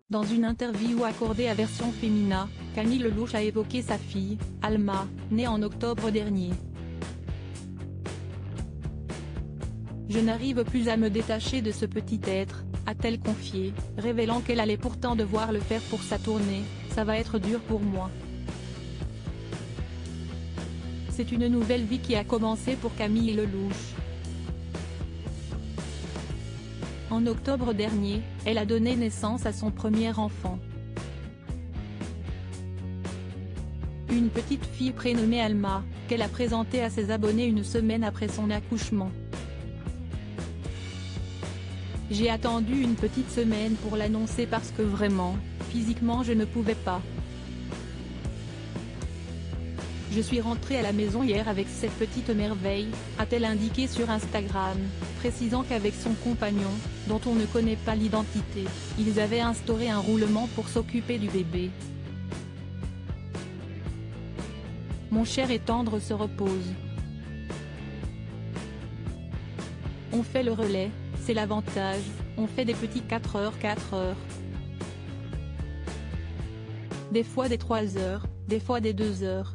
Dans une interview accordée à Version Fémina, Camille Lelouch a évoqué sa fille, Alma, née en octobre dernier. « Je n'arrive plus à me détacher de ce petit être », a-t-elle confié, révélant qu'elle allait pourtant devoir le faire pour sa tournée. « Ça va être dur pour moi. C'est une nouvelle vie qui a commencé pour Camille Lelouch. En octobre dernier, elle a donné naissance à son premier enfant. Une petite fille prénommée Alma, qu'elle a présentée à ses abonnés une semaine après son accouchement. « J'ai attendu une petite semaine pour l'annoncer parce que vraiment, physiquement je ne pouvais pas. Je suis rentrée à la maison hier avec cette petite merveille », a-t-elle indiqué sur Instagram, précisant qu'avec son compagnon, dont on ne connaît pas l'identité, ils avaient instauré un roulement pour s'occuper du bébé. « Mon cher et tendre se repose. On fait le relais, c'est l'avantage, on fait des petits 4 heures. Des fois des 3 heures, des fois des 2 heures.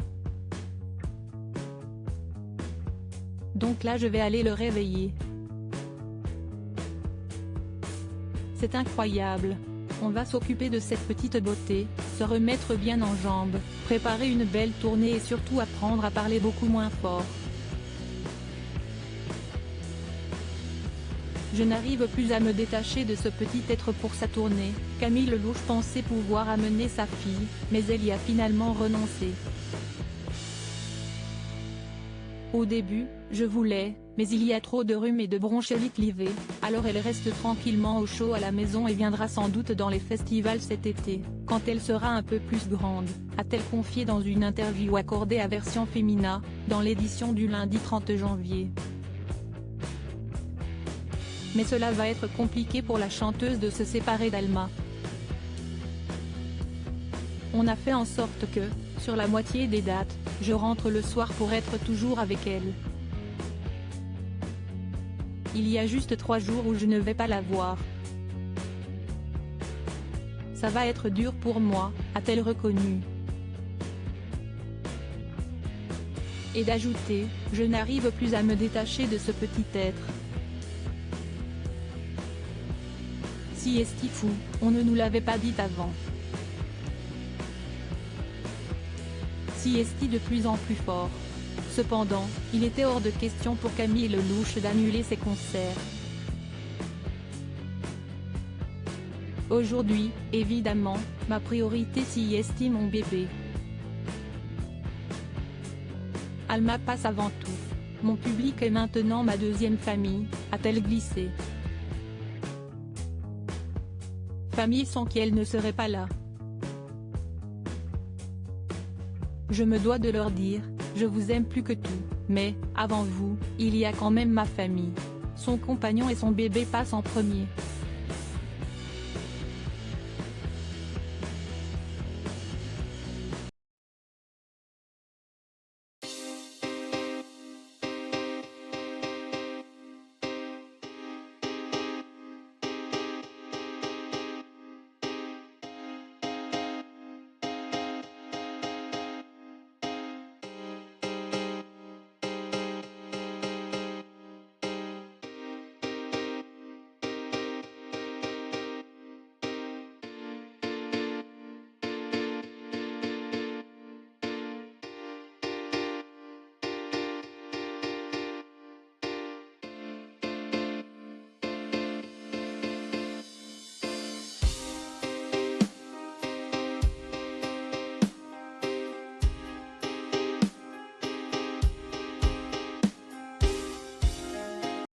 Donc là je vais aller le réveiller. C'est incroyable. On va s'occuper de cette petite beauté, se remettre bien en jambes, préparer une belle tournée et surtout apprendre à parler beaucoup moins fort. Je n'arrive plus à me détacher de ce petit être pour sa tournée. Camille Lelouch pensait pouvoir amener sa fille, mais elle y a finalement renoncé. Au début, je voulais, mais il y a trop de rhume et de bronchiolite l'hiver, alors elle reste tranquillement au chaud à la maison et viendra sans doute dans les festivals cet été, quand elle sera un peu plus grande, a-t-elle confié dans une interview accordée à Version Fémina, dans l'édition du lundi 30 janvier. Mais cela va être compliqué pour la chanteuse de se séparer d'Alma. On a fait en sorte que, sur la moitié des dates, je rentre le soir pour être toujours avec elle. Il y a juste 3 jours où je ne vais pas la voir. Ça va être dur pour moi, a-t-elle reconnu. Et d'ajouter, je n'arrive plus à me détacher de ce petit être. Si est-il fou, on ne nous l'avait pas dit avant. Si est-il de plus en plus fort. Cependant, il était hors de question pour Camille Lelouch d'annuler ses concerts. Aujourd'hui, évidemment, ma priorité si est mon bébé. Alma passe avant tout. Mon public est maintenant ma deuxième famille, a-t-elle glissé. Famille sans qui elle ne serait pas là. Je me dois de leur dire, je vous aime plus que tout, mais, avant vous, il y a quand même ma famille. Son compagnon et son bébé passent en premier.